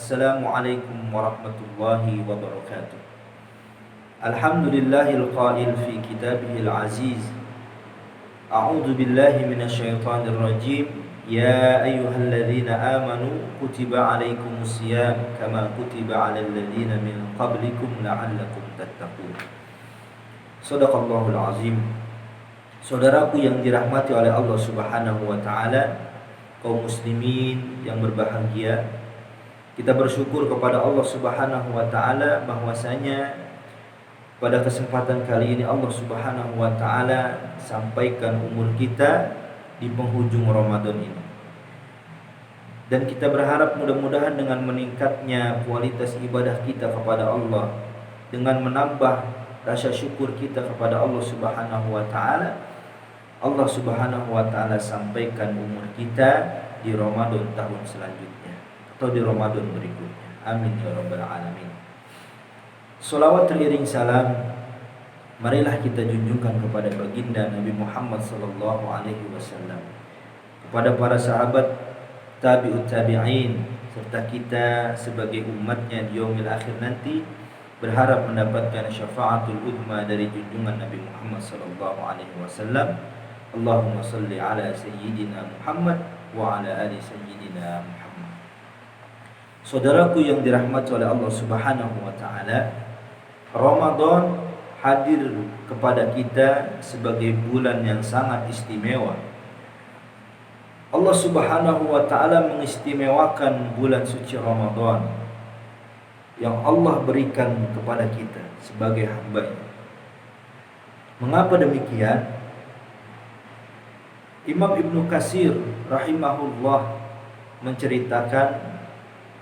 Assalamualaikum warahmatullahi wabarakatuh. Alhamdulillahil qail fi kitabihil aziz. A'udzu billahi minasyaitonir rajim. Ya ayyuhalladzina amanu kutiba alaikumus syiyam kama kutiba alal ladzina min qablikum la'allakum tattaqun. Shadaqallahul azim. Saudaraku yang dirahmati oleh Allah Subhanahu wa taala, kaum muslimin yang berbahagia, kita bersyukur kepada Allah Subhanahu wa taala bahwasanya pada kesempatan kali ini Allah Subhanahu wa taala sampaikan umur kita di penghujung Ramadan ini. Dan kita berharap mudah-mudahan dengan meningkatnya kualitas ibadah kita kepada Allah, dengan menambah rasa syukur kita kepada Allah Subhanahu wa taala, Allah Subhanahu wa taala sampaikan umur kita di Ramadan tahun selanjutnya atau di Ramadan berikutnya. Amin ya rabbal alamin. Salawat teriring salam marilah kita junjungkan kepada baginda Nabi Muhammad sallallahu alaihi wasallam, kepada para sahabat, tabi'ut tabi'in, serta kita sebagai umatnya di yaumil akhir nanti, berharap mendapatkan syafaatul uzma dari junjungan Nabi Muhammad sallallahu alaihi wasallam. Allahumma salli ala sayyidina Muhammad wa ala ali sayyidina Muhammad. Saudaraku yang dirahmati oleh Allah Subhanahu wa taala, Ramadan hadir kepada kita sebagai bulan yang sangat istimewa. Allah Subhanahu wa taala mengistimewakan bulan suci Ramadan yang Allah berikan kepada kita sebagai hamba-Nya. Mengapa demikian? Imam Ibnu Katsir rahimahullah menceritakan,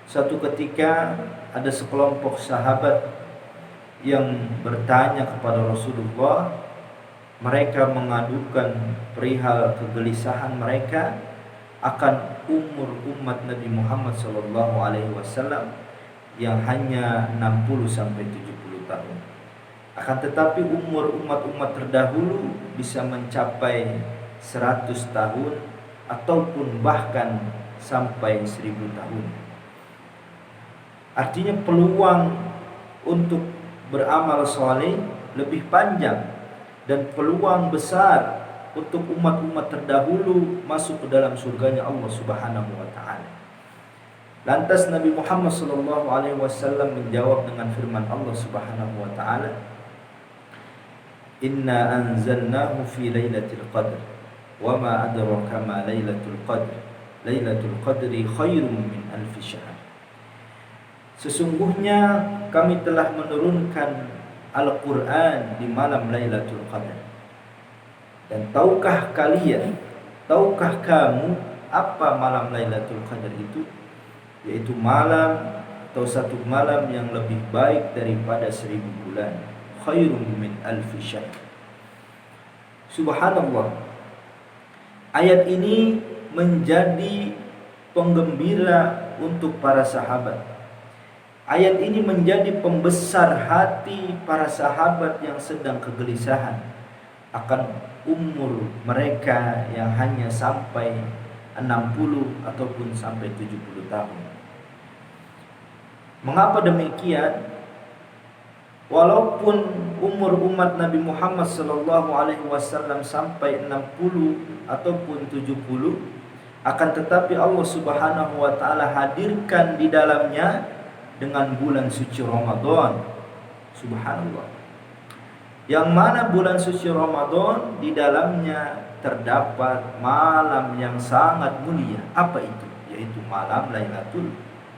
suatu ketika ada sekelompok sahabat yang bertanya kepada Rasulullah. Mereka mengadukan perihal kegelisahan mereka akan umur umat Nabi Muhammad SAW yang hanya 60 sampai 70 tahun. Akan tetapi umur umat-umat terdahulu bisa mencapai 100 tahun ataupun bahkan sampai 1000 tahun. Artinya peluang untuk beramal soleh lebih panjang dan peluang besar untuk umat-umat terdahulu masuk ke dalam surganya Allah Subhanahu wa taala. Lantas Nabi Muhammad sallallahu alaihi wasallam menjawab dengan firman Allah Subhanahu wa taala, "Inna anzalnahu fi lailatul qadr, wa ma adraka ma lailatul qadr. Lailatul qadri khairum min alfi syahr." Sesungguhnya kami telah menurunkan Al-Quran di malam Lailatul Qadar. Dan tahukah kamu apa malam Lailatul Qadar itu? Yaitu malam atau satu malam yang lebih baik daripada 1000 bulan. Khairum min alfi syahr. Subhanallah. Ayat ini menjadi penggembira untuk para sahabat. Ayat ini menjadi pembesar hati para sahabat yang sedang kegelisahan akan umur mereka yang hanya sampai 60 ataupun sampai 70 tahun. Mengapa demikian? Walaupun umur umat Nabi Muhammad SAW sampai 60 ataupun 70, akan tetapi Allah Subhanahu wa taala hadirkan di dalamnya dengan bulan suci Ramadan. Subhanallah. Yang mana bulan suci Ramadan di dalamnya terdapat malam yang sangat mulia. Apa itu? Yaitu malam Lailatul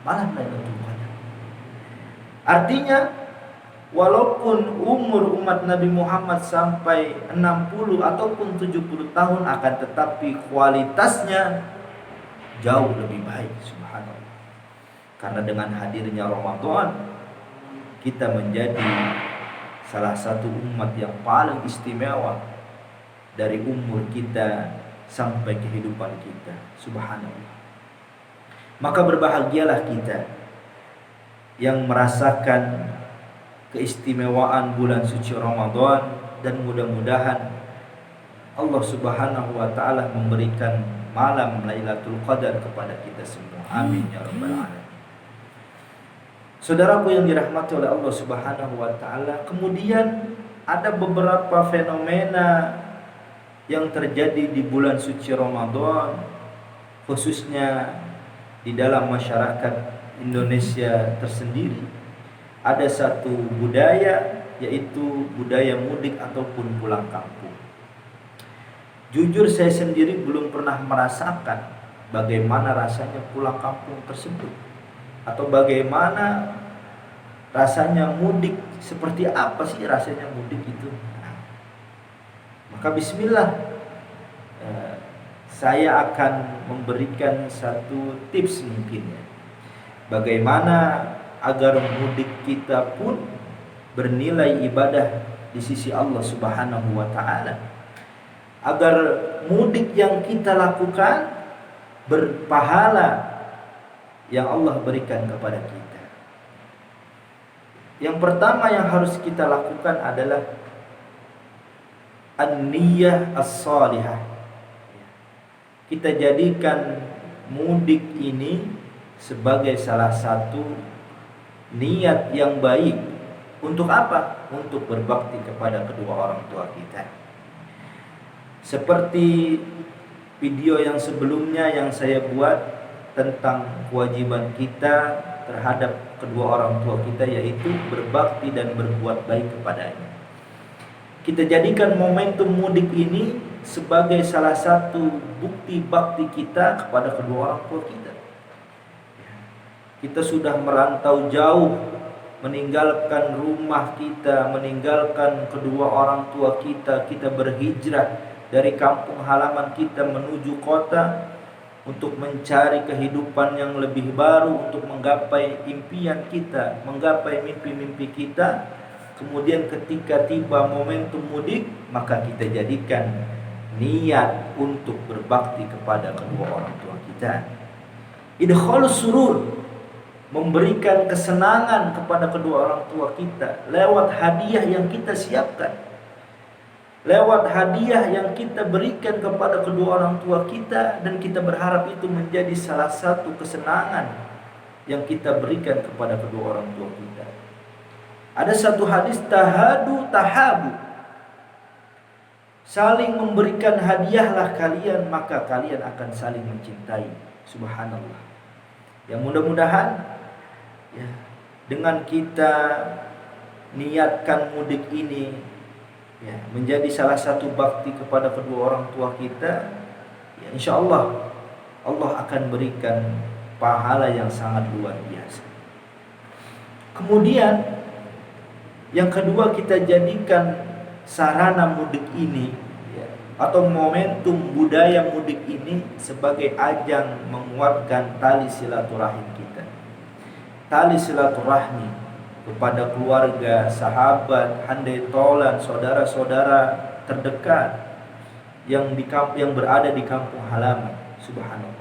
Qadar. Artinya walaupun umur umat Nabi Muhammad sampai 60 ataupun 70 tahun, akan tetapi kualitasnya jauh lebih baik. Subhanallah. Karena dengan hadirnya Ramadan, kita menjadi salah satu umat yang paling istimewa dari umur kita sampai kehidupan kita. Subhanallah. Maka berbahagialah kita yang merasakan keistimewaan bulan suci Ramadan, dan mudah-mudahan Allah Subhanahu wa taala memberikan malam Lailatul Qadar kepada kita semua. Amin ya rabbal alamin. Saudaraku yang dirahmati oleh Allah Subhanahu wa taala, kemudian ada beberapa fenomena yang terjadi di bulan suci Ramadan, khususnya di dalam masyarakat Indonesia tersendiri. Ada satu budaya, yaitu budaya mudik ataupun pulang kampung. Jujur saya sendiri belum pernah merasakan bagaimana rasanya pulang kampung tersebut, atau bagaimana rasanya mudik, seperti apa sih rasanya mudik itu. Maka bismillah, saya akan memberikan satu tips mungkin ya, bagaimana agar mudik kita pun bernilai ibadah di sisi Allah Subhanahu wa taala, agar mudik yang kita lakukan berpahala yang Allah berikan kepada kita. Yang pertama yang harus kita lakukan adalah an-niyah as-salihah. Kita jadikan mudik ini sebagai salah satu niat yang baik. Untuk apa? Untuk berbakti kepada kedua orang tua kita. Seperti video yang sebelumnya yang saya buat tentang kewajiban kita terhadap kedua orang tua kita, yaitu berbakti dan berbuat baik kepadanya. Kita jadikan momentum mudik ini sebagai salah satu bukti bakti kita kepada kedua orang tua kita. Kita sudah merantau jauh, meninggalkan rumah kita, meninggalkan kedua orang tua kita. Kita berhijrah dari kampung halaman kita menuju kota untuk mencari kehidupan yang lebih baru, untuk menggapai impian kita, menggapai mimpi-mimpi kita. Kemudian ketika tiba momentum mudik, maka kita jadikan niat untuk berbakti kepada kedua orang tua kita. Idkhalus surur, memberikan kesenangan kepada kedua orang tua kita lewat hadiah yang kita siapkan, lewat hadiah yang kita berikan kepada kedua orang tua kita, dan kita berharap itu menjadi salah satu kesenangan yang kita berikan kepada kedua orang tua kita. Ada satu hadis, tahadu tahabu, saling memberikan hadiahlah kalian, maka kalian akan saling mencintai. Subhanallah. Ya, mudah-mudahan ya, dengan kita niatkan mudik ini ya, menjadi salah satu bakti kepada kedua orang tua kita, ya, insya Allah Allah akan berikan pahala yang sangat luar biasa. Kemudian yang kedua, kita jadikan sarana mudik ini ya, atau momentum budaya mudik ini sebagai ajang menguatkan tali silaturahim kita. Tali silaturahmi kepada keluarga, sahabat, handai tolan, saudara-saudara terdekat yang berada di kampung halaman. Subhanallah.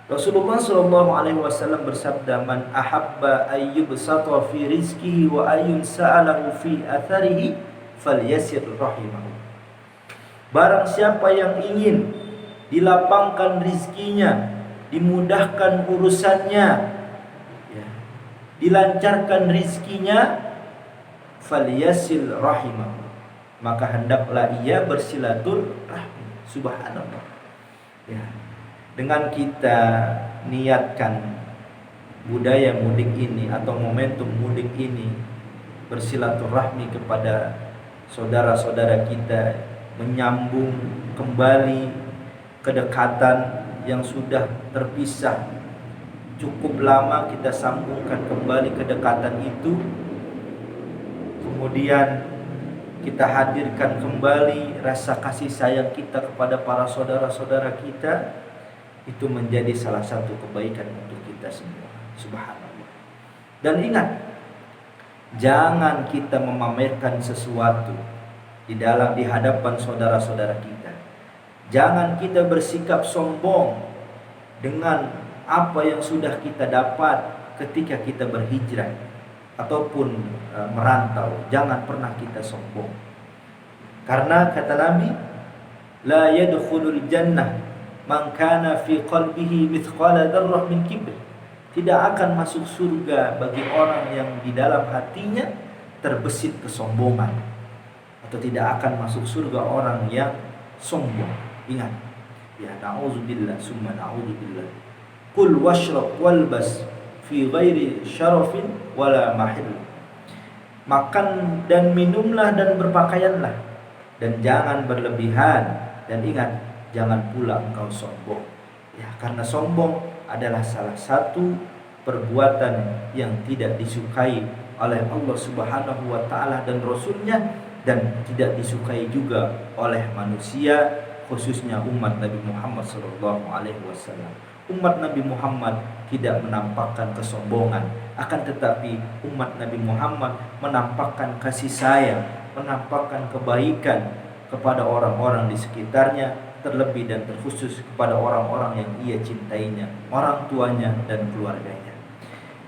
Rasulullah SAW bersabda, man ahabba ayyubsata fi rizqihi wa ayyun sa'alahu fi atharihi falyasir rahimahu. Barang siapa yang ingin dilapangkan rizkinya, dimudahkan urusannya, ya, dilancarkan rizkinya, falyasil rahimahu, maka hendaklah ia bersilaturahmi. Subhanallah. Ya, dengan kita niatkan budaya mudik ini atau momentum mudik ini, bersilaturahmi kepada saudara-saudara kita, menyambung kembali kedekatan yang sudah terpisah cukup lama, kita sambungkan kembali kedekatan itu. Kemudian kita hadirkan kembali rasa kasih sayang kita kepada para saudara-saudara kita. Itu menjadi salah satu kebaikan untuk kita semua. Subhanallah. Dan ingat, jangan kita memamerkan sesuatu di hadapan saudara-saudara kita. Jangan kita bersikap sombong dengan apa yang sudah kita dapat ketika kita berhijrah ataupun merantau. Jangan pernah kita sombong. Karena kata Nabi, la yadkhulul jannah man kana fi qalbihi mithqala dzarrah min kibr. Tidak akan masuk surga bagi orang yang di dalam hatinya terbesit kesombongan, atau tidak akan masuk surga orang yang sombong. Ingat, ya, na'udzubillah summa na'udzubillah. Kul washrab walbas fi ghairi syarafin wala mahil. Makan dan minumlah dan berpakaianlah, dan jangan berlebihan, dan ingat, jangan pula engkau sombong. Ya, karena sombong adalah salah satu perbuatan yang tidak disukai oleh Allah Subhanahu wa taala dan Rasulnya, dan tidak disukai juga oleh manusia, khususnya umat Nabi Muhammad sallallahu alaihi wasallam. Umat Nabi Muhammad tidak menampakkan kesombongan, akan tetapi umat Nabi Muhammad menampakkan kasih sayang, menampakkan kebaikan kepada orang-orang di sekitarnya, terlebih dan terkhusus kepada orang-orang yang ia cintainya, orang tuanya dan keluarganya.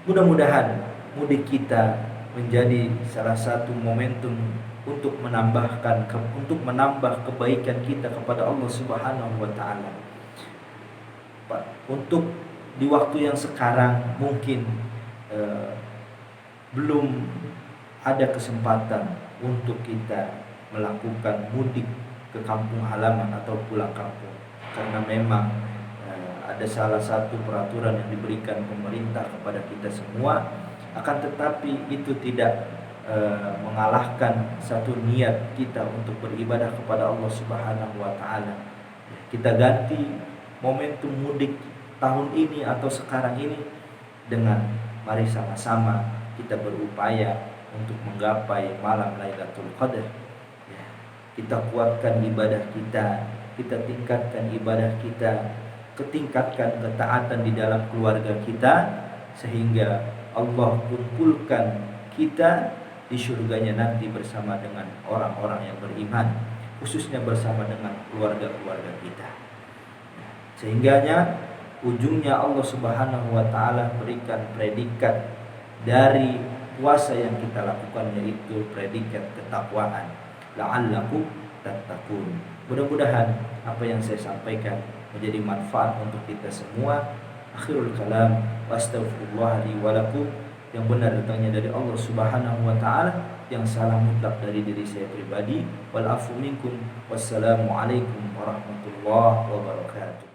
Mudah-mudahan mudik kita menjadi salah satu momentum untuk menambah kebaikan kita kepada Allah Subhanahu wa taala. Untuk di waktu yang sekarang mungkin belum ada kesempatan untuk kita melakukan mudik ke kampung halaman atau pulang kampung, karena memang ada salah satu peraturan yang diberikan pemerintah kepada kita semua. Akan tetapi itu tidak mengalahkan satu niat kita untuk beribadah kepada Allah Subhanahu wa taala. Kita ganti momentum mudik tahun ini atau sekarang ini dengan mari sama-sama kita berupaya untuk menggapai malam Lailatul Qadar. Kita kuatkan ibadah kita, kita tingkatkan ibadah kita, ketingkatkan ketaatan di dalam keluarga kita, sehingga Allah kumpulkan kita di surganya nanti bersama dengan orang-orang yang beriman, khususnya bersama dengan keluarga-keluarga kita. Sehingganya ujungnya Allah Subhanahu wa taala berikan predikat dari puasa yang kita lakukan, yaitu predikat ketakwaan, la'allakum tattaqun. Mudah-mudahan apa yang saya sampaikan menjadi manfaat untuk kita semua. Akhirul kalam, wastaghfirullah li wa lakum. Yang benar datangnya dari Allah Subhanahu wa taala, yang salah mutlak dari diri saya pribadi. Wal afu minkum. Wassalamu alaikum warahmatullahi wabarakatuh.